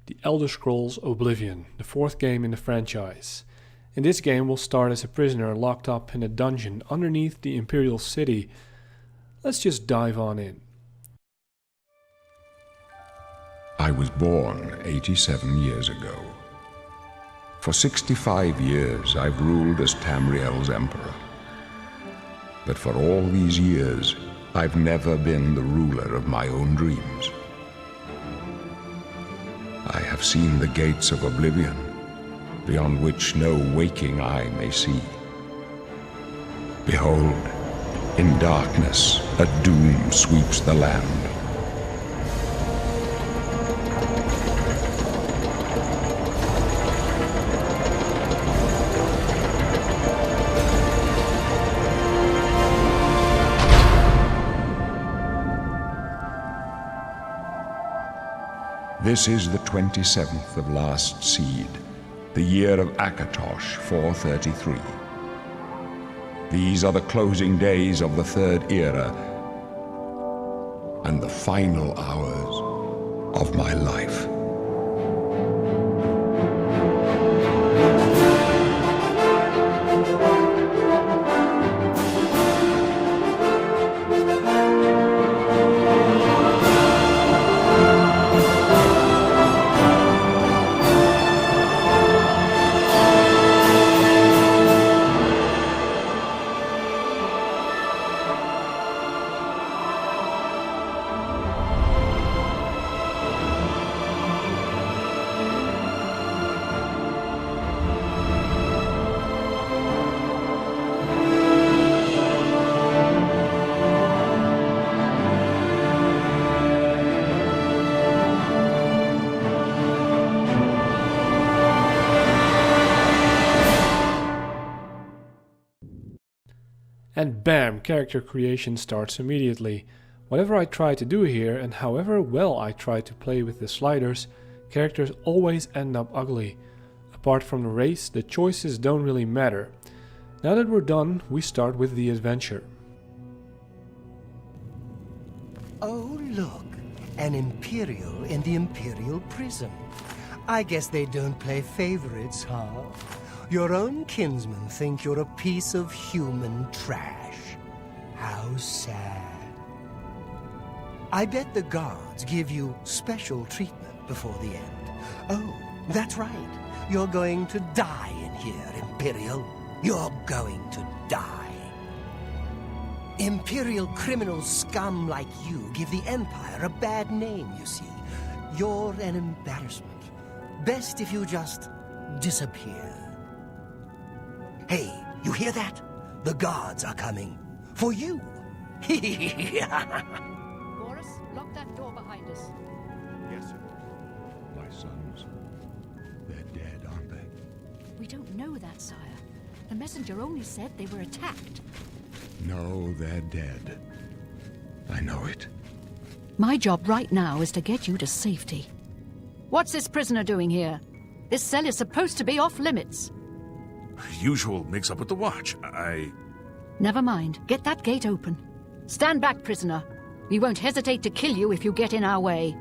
The Elder Scrolls Oblivion, the fourth game in the franchise. In this game we'll start as a prisoner locked up in a dungeon underneath the Imperial City. Let's just dive on in. I was born 87 years ago. For 65 years I've ruled as Tamriel's emperor. But for all these years, I've never been the ruler of my own dreams. I have seen the gates of Oblivion, beyond which no waking eye may see. Behold, in darkness, a doom sweeps the land. This is the 27th of last seed, the year of Akatosh 433. These are the closing days of the third era and the final hours of my life. And bam, character creation starts immediately. Whatever I try to do here, and however well I try to play with the sliders, characters always end up ugly. Apart from the race, the choices don't really matter. Now that we're done, we start with the adventure. Oh, look, an Imperial in the Imperial prison. I guess they don't play favorites, huh? Your own kinsmen think you're a piece of human trash. How sad. I bet the guards give you special treatment before the end. Oh, that's right. You're going to die in here, Imperial. You're going to die. Imperial criminal scum like you give the Empire a bad name, you see. You're an embarrassment. Best if you just disappear. Hey, you hear that? The guards are coming. For you. Boris, lock that door behind us. Yes, sir. My sons, they're dead, aren't they? We don't know that, sire. The messenger only said they were attacked. No, they're dead. I know it. My job right now is to get you to safety. What's this prisoner doing here? This cell is supposed to be off limits. Usual mix-up with the watch. Never mind. Get that gate open. Stand back, prisoner. We won't hesitate to kill you if you get in our way.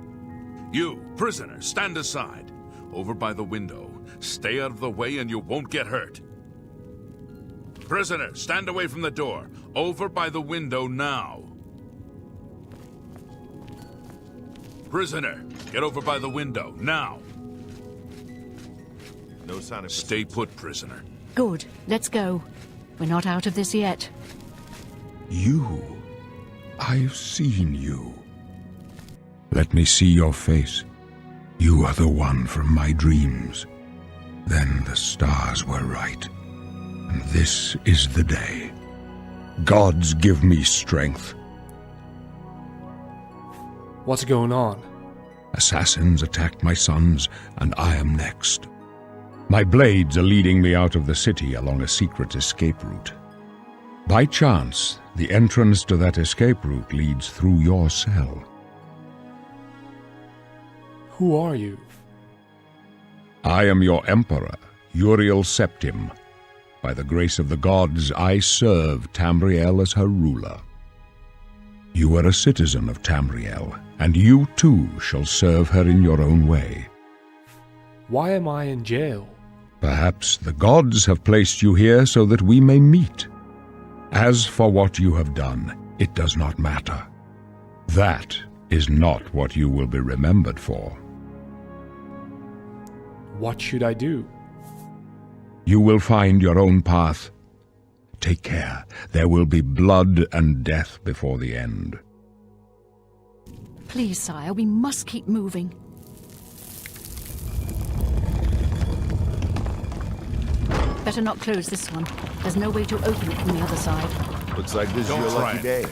You, prisoner, stand aside. Over by the window. Stay out of the way and you won't get hurt. Prisoner, stand away from the door. Over by the window now. Prisoner, get over by the window now. No sign of Stay put, prisoner. Good. Let's go. We're not out of this yet. You. I've seen you. Let me see your face. You are the one from my dreams. Then the stars were right. And this is the day. Gods give me strength. What's going on? Assassins attacked my sons, and I am next. My blades are leading me out of the city along a secret escape route. By chance, the entrance to that escape route leads through your cell. Who are you? I am your emperor, Uriel Septim. By the grace of the gods, I serve Tamriel as her ruler. You are a citizen of Tamriel, and you too shall serve her in your own way. Why am I in jail? Perhaps the gods have placed you here so that we may meet. As for what you have done, it does not matter. That is not what you will be remembered for. What should I do? You will find your own path. Take care. There will be blood and death before the end. Please, sire, we must keep moving. Better not close this one. There's no way to open it from the other side. Looks like this is Don't your try lucky it. day.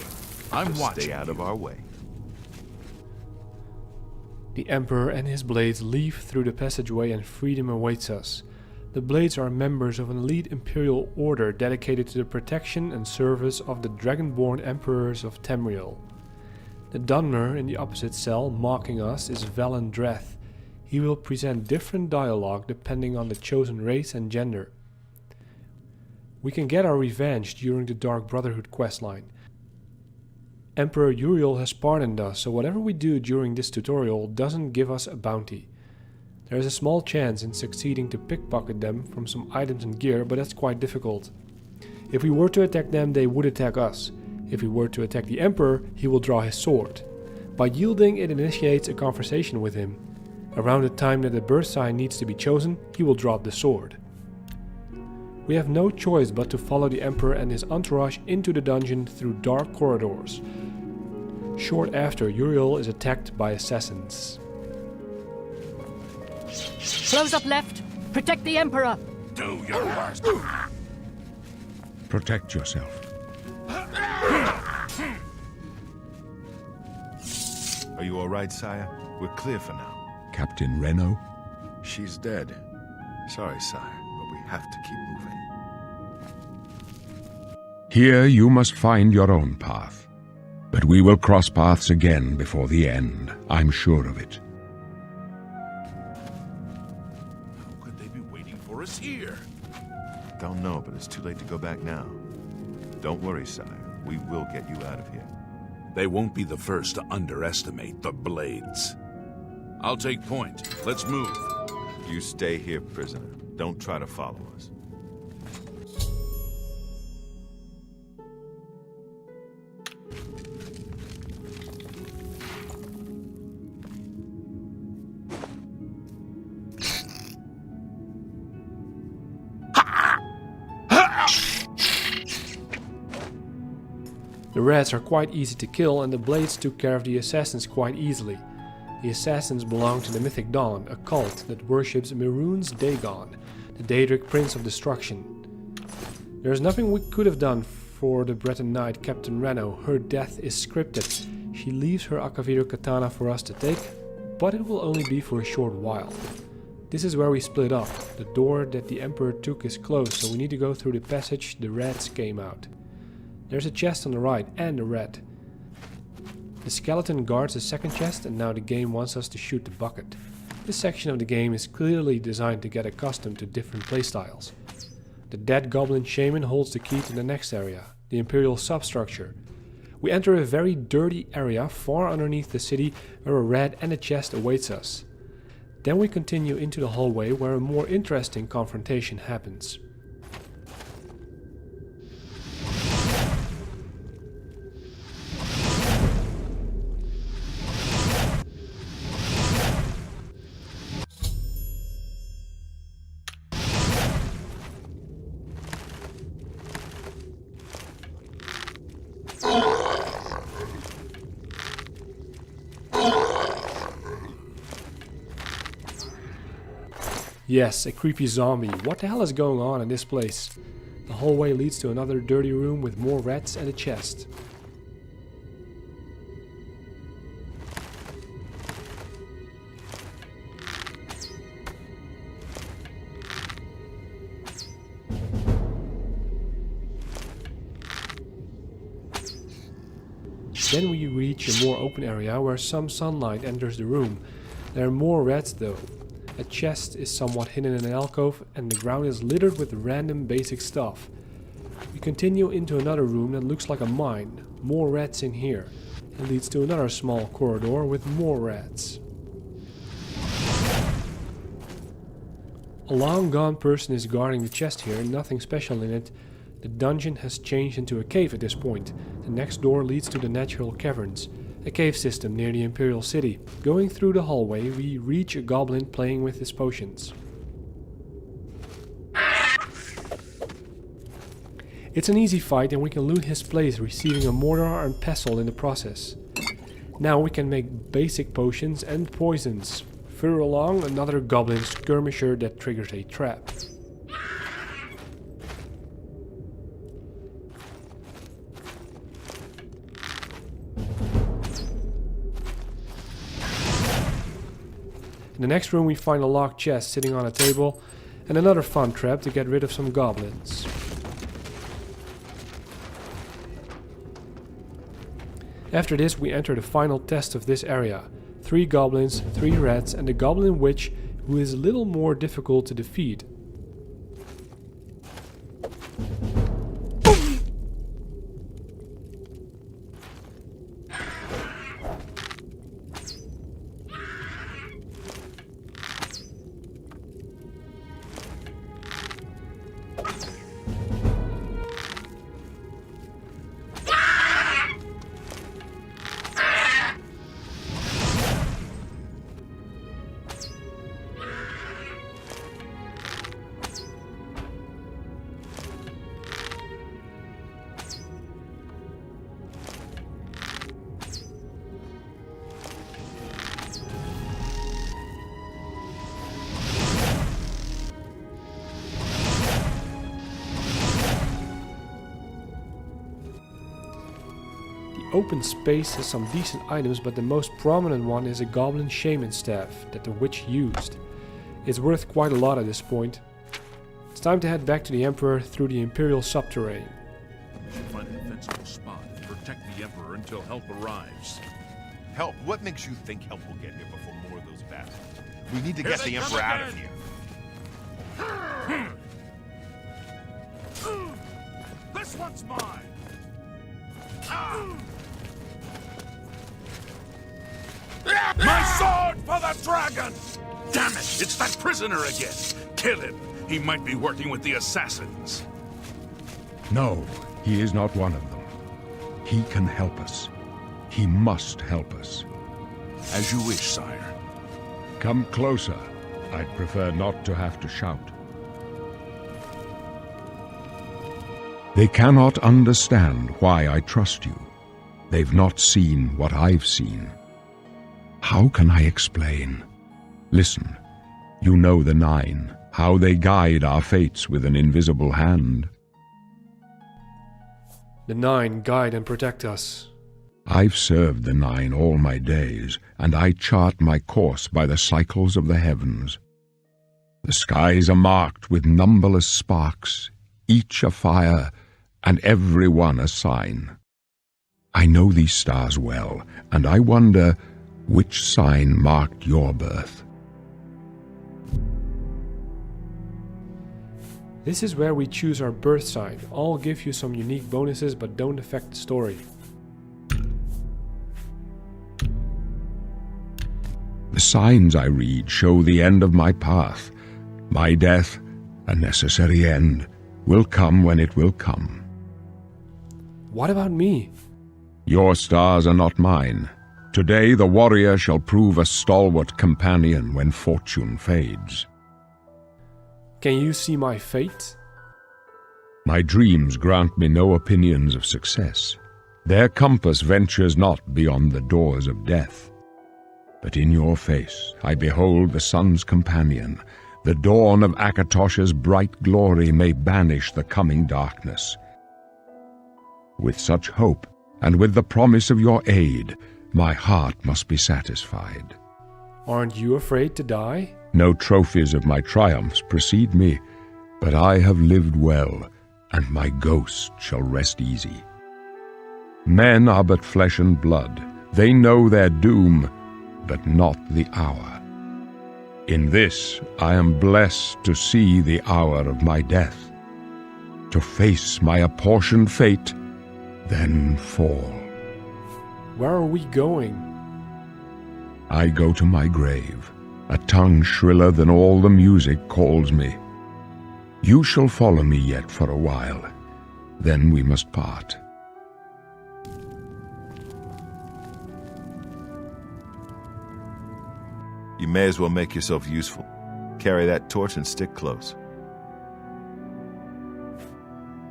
I'm Just watching Stay out of our way. The Emperor and his blades leave through the passageway and freedom awaits us. The blades are members of an elite imperial order dedicated to the protection and service of the dragonborn emperors of Tamriel. The Dunmer in the opposite cell mocking us is Valen Dreth. He will present different dialogue depending on the chosen race and gender. We can get our revenge during the Dark Brotherhood questline. Emperor Uriel has pardoned us, so whatever we do during this tutorial doesn't give us a bounty. There is a small chance in succeeding to pickpocket them from some items and gear, but that's quite difficult. If we were to attack them, they would attack us. If we were to attack the Emperor, he will draw his sword. By yielding, it initiates a conversation with him. Around the time that the birth sign needs to be chosen, he will drop the sword. We have no choice but to follow the Emperor and his entourage into the dungeon through dark corridors. Short after, Uriel is attacked by assassins. Close up left! Protect the Emperor! Do your worst. Protect yourself. Are you all right, sire? We're clear for now. Captain Reno? She's dead. Sorry, sire, but we have to keep moving. Here you must find your own path. But we will cross paths again before the end. I'm sure of it. How could they be waiting for us here? Don't know, but it's too late to go back now. Don't worry, sire. We will get you out of here. They won't be the first to underestimate the blades. I'll take point. Let's move. You stay here, prisoner. Don't try to follow us. The rats are quite easy to kill and the blades took care of the assassins quite easily. The assassins belong to the Mythic Dawn, a cult that worships Mehrunes Dagon, the Daedric Prince of Destruction. There is nothing we could have done for the Breton Knight Captain Reno. Her death is scripted. She leaves her Akavir katana for us to take, but it will only be for a short while. This is where we split up. The door that the Emperor took is closed, so we need to go through the passage the rats came out. There's a chest on the right and a rat. The skeleton guards the second chest and now the game wants us to shoot the bucket. This section of the game is clearly designed to get accustomed to different playstyles. The dead goblin shaman holds the key to the next area, the Imperial substructure. We enter a very dirty area far underneath the city where a rat and a chest awaits us. Then we continue into the hallway where a more interesting confrontation happens. Yes, a creepy zombie. What the hell is going on in this place? The hallway leads to another dirty room with more rats and a chest. Then we reach a more open area where some sunlight enters the room. There are more rats though. A chest is somewhat hidden in an alcove and the ground is littered with random basic stuff. We continue into another room that looks like a mine. More rats in here. It leads to another small corridor with more rats. A long-gone person is guarding the chest here, nothing special in it. The dungeon has changed into a cave at this point. The next door leads to the natural caverns, a cave system near the Imperial City. Going through the hallway, we reach a goblin playing with his potions. It's an easy fight and we can loot his place, receiving a mortar and pestle in the process. Now we can make basic potions and poisons. Further along, another goblin skirmisher that triggers a trap. In the next room we find a locked chest sitting on a table and another fun trap to get rid of some goblins. After this we enter the final test of this area. 3 goblins, 3 rats and a goblin witch who is a little more difficult to defeat. Open space has some decent items, but the most prominent one is a goblin shaman staff that the witch used. It's worth quite a lot at this point. It's time to head back to the Emperor through the Imperial subterranean. We should find a defensible spot and protect the Emperor until help arrives. Help? What makes you think help will get here before more of those bastards? We need to get the Emperor out of here. This one's mine! My sword for the dragon! Damn it! It's that prisoner again! Kill him! He might be working with the assassins. No, he is not one of them. He can help us. He must help us. As you wish, sire. Come closer. I'd prefer not to have to shout. They cannot understand why I trust you. They've not seen what I've seen. How can I explain? Listen, you know the 9, how they guide our fates with an invisible hand. The 9 guide and protect us. I've served the 9 all my days, and I chart my course by the cycles of the heavens. The skies are marked with numberless sparks, each a fire, and every one a sign. I know these stars well, and I wonder which sign marked your birth. This is where we choose our birth sign. All give you some unique bonuses but don't affect the story. The signs I read show the end of my path. My death, a necessary end, will come when it will come. What about me? Your stars are not mine. Today the warrior shall prove a stalwart companion when fortune fades. Can you see my fate? My dreams grant me no opinions of success. Their compass ventures not beyond the doors of death. But in your face I behold the sun's companion. The dawn of Akatosh's bright glory may banish the coming darkness. With such hope, and with the promise of your aid, my heart must be satisfied. Aren't you afraid to die? No trophies of my triumphs precede me, but I have lived well, and my ghost shall rest easy. Men are but flesh and blood. They know their doom, but not the hour. In this I am blessed to see the hour of my death, to face my apportioned fate, then fall. Where are we going? I go to my grave, A tongue shriller than all the music calls me. You shall follow me yet for a while, then we must part. You may as well make yourself useful. Carry that torch and stick close.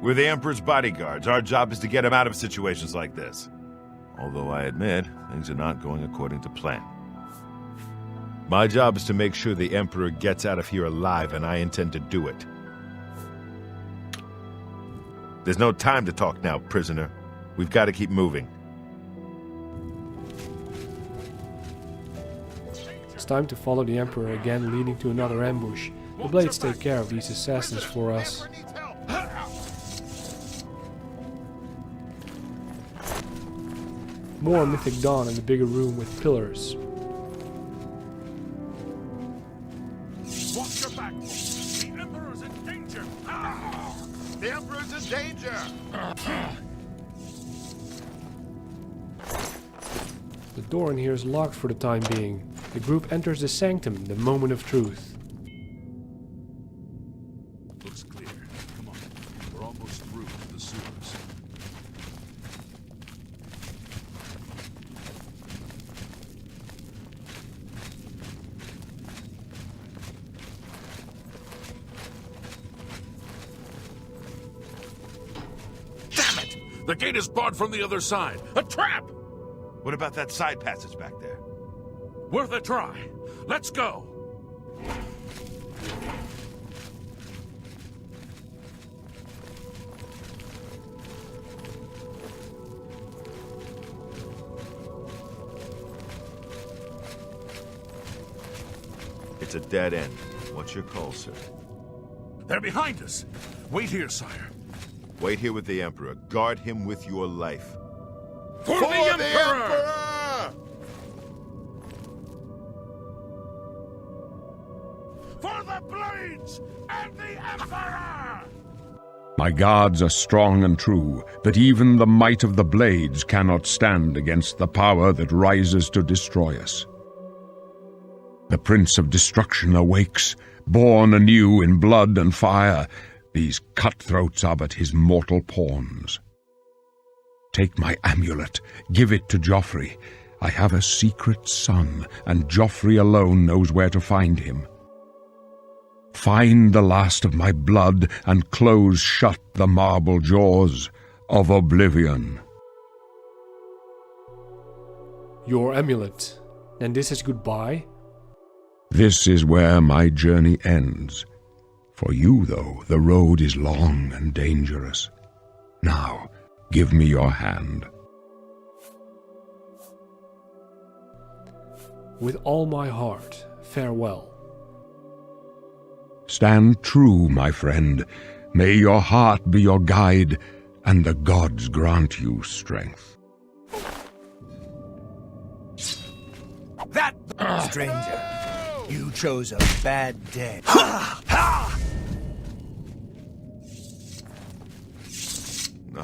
We're the Emperor's bodyguards. Our job is to get him out of situations like this. Although I admit, things are not going according to plan. My job is to make sure the Emperor gets out of here alive, and I intend to do it. There's no time to talk now, prisoner. We've got to keep moving. It's time to follow the Emperor again, leading to another ambush. The blades take care of these assassins for us. More Mythic Dawn in the bigger room with pillars. Watch your back, folks. The Emperor's in danger. The Emperor's in danger. The door in here is locked for the time being. The group enters the sanctum, the moment of truth. Looks clear. Come on. We're almost through to the sewers. Damn it! The gate is barred from the other side. A trap! What about that side passage back there? Worth a try. Let's go. It's a dead end. What's your call, sir? They're behind us. Wait here, sire. Wait here with the Emperor. Guard him with your life. For the Emperor! For the blades and the Emperor! My gods are strong and true, but even the might of the blades cannot stand against the power that rises to destroy us. The Prince of Destruction awakes, born anew in blood and fire. These cutthroats are but his mortal pawns. Take my amulet, give it to Joffrey. I have a secret son, and Joffrey alone knows where to find him. Find the last of my blood, and close shut the marble jaws of Oblivion. Your amulet. And this is goodbye? This is where my journey ends. For you, though, the road is long and dangerous. Now, give me your hand. With all my heart, farewell. Stand true, my friend. May your heart be your guide, and the gods grant you strength. That stranger, you chose a bad day. No.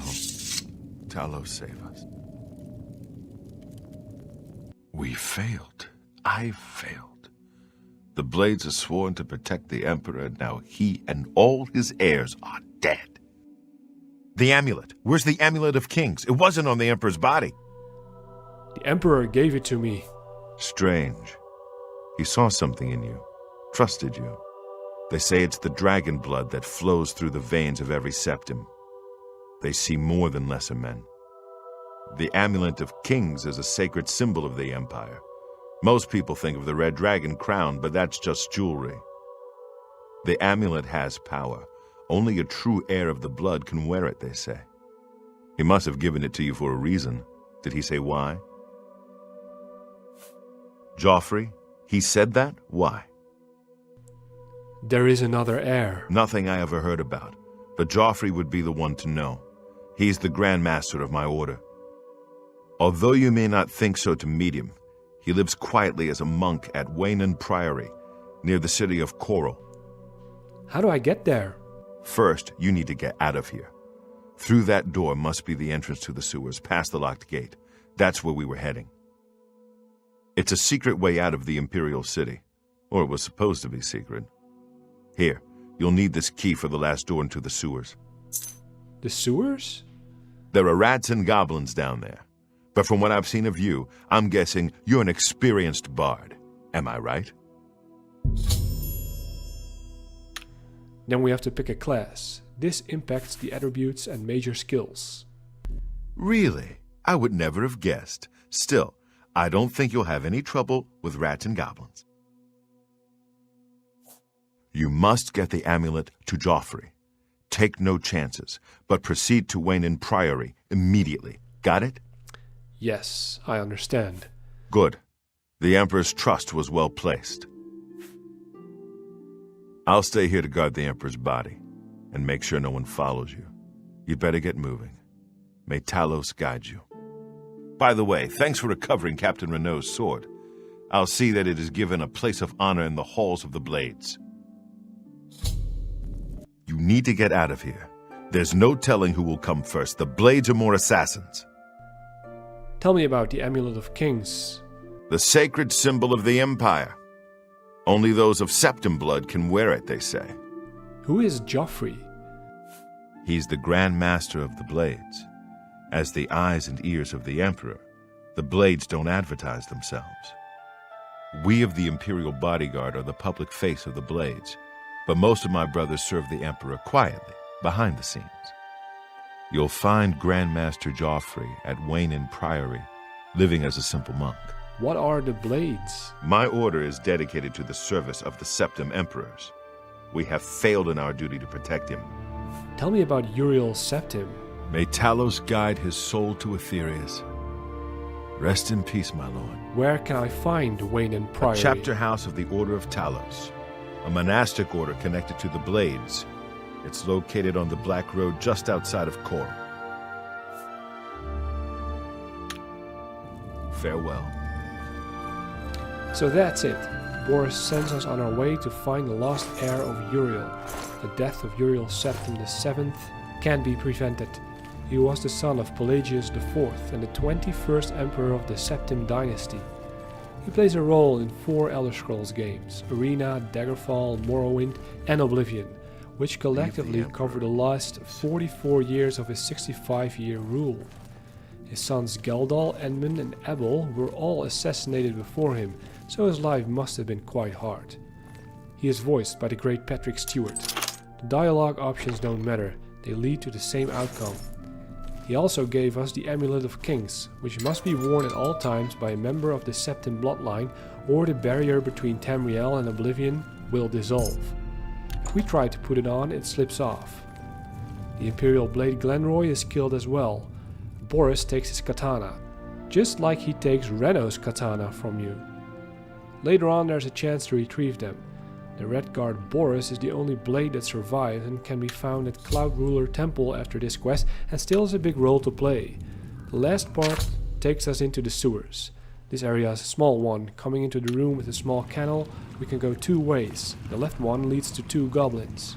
Talos, save us. We failed. I failed. The blades are sworn to protect the Emperor, and now he and all his heirs are dead. The amulet. Where's the amulet of kings? It wasn't on the Emperor's body. The Emperor gave it to me. Strange. He saw something in you. Trusted you. They say it's the dragon blood that flows through the veins of every septim. They see more than lesser men. The amulet of kings is a sacred symbol of the Empire. Most people think of the red dragon crown, but that's just jewelry. The amulet has power. Only a true heir of the blood can wear it, they say. He must have given it to you for a reason. Did he say why? Joffrey? He said that? Why? There is another heir. Nothing I ever heard about. But Joffrey would be the one to know. He's the Grand Master of my order. Although you may not think so to meet him, he lives quietly as a monk at Waynon Priory, near the city of Coral. How do I get there? First, you need to get out of here. Through that door must be the entrance to the sewers, past the locked gate. That's where we were heading. It's a secret way out of the Imperial City. Or it was supposed to be secret. Here, you'll need this key for the last door into the sewers. The sewers? There are rats and goblins down there. But from what I've seen of you, I'm guessing you're an experienced bard. Am I right? Then we have to pick a class. This impacts the attributes and major skills. Really? I would never have guessed. Still, I don't think you'll have any trouble with rats and goblins. You must get the amulet to Joffrey. Take no chances, but proceed to Wayne Priory immediately. Got it? Yes, I understand. Good. The Emperor's trust was well placed. I'll stay here to guard the Emperor's body, and make sure no one follows you. You'd better get moving. May Talos guide you. By the way, thanks for recovering Captain Renault's sword. I'll see that it is given a place of honor in the halls of the Blades. You need to get out of here. There's no telling who will come first. The Blades are more assassins. Tell me about the Amulet of Kings. The sacred symbol of the Empire. Only those of Septim blood can wear it, they say. Who is Joffrey? He's the Grand Master of the Blades. As the eyes and ears of the Emperor, the Blades don't advertise themselves. We of the Imperial Bodyguard are the public face of the Blades, but most of my brothers serve the Emperor quietly, behind the scenes. You'll find Grand Master Joffrey at Wayne Priory, living as a simple monk. What are the Blades? My order is dedicated to the service of the Septim Emperors. We have failed in our duty to protect him. Tell me about Uriel Septim. May Talos guide his soul to Aetherius. Rest in peace, my lord. Where can I find Wayne Priory? A chapter house of the Order of Talos, a monastic order connected to the Blades. It's located on the Black Road just outside of Khor. Farewell. So that's it. Boris sends us on our way to find the lost heir of Uriel. The death of Uriel Septim VII can't be prevented. He was the son of Pelagius IV and the 21st emperor of the Septim dynasty. He plays a role in 4 Elder Scrolls games, Arena, Daggerfall, Morrowind and Oblivion, which collectively cover the last 44 years of his 65-year rule. His sons Geldal, Edmund and Abel were all assassinated before him, so his life must have been quite hard. He is voiced by the great Patrick Stewart. The dialogue options don't matter, they lead to the same outcome. He also gave us the Amulet of Kings, which must be worn at all times by a member of the Septim bloodline, or the barrier between Tamriel and Oblivion will dissolve. If we try to put it on, it slips off. The Imperial Blade Glenroy is killed as well. Boris takes his katana, just like he takes Renault's katana from you. Later on there's a chance to retrieve them. The Red Guard Boris is the only blade that survives and can be found at Cloud Ruler Temple after this quest and still has a big role to play. The last part takes us into the sewers. This area is a small one. Coming into the room with a small canal, we can go 2 ways. The left one leads to 2 goblins.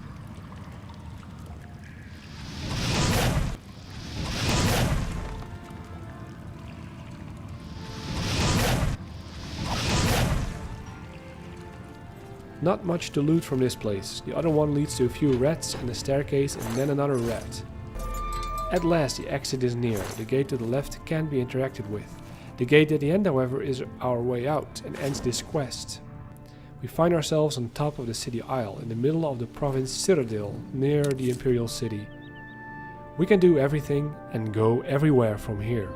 Not much to loot from this place. The other one leads to a few rats and a staircase and then another rat. At last the exit is near. The gate to the left can't be interacted with. The gate at the end, however, is our way out and ends this quest. We find ourselves on top of the city isle in the middle of the province Citadel near the Imperial City. We can do everything and go everywhere from here.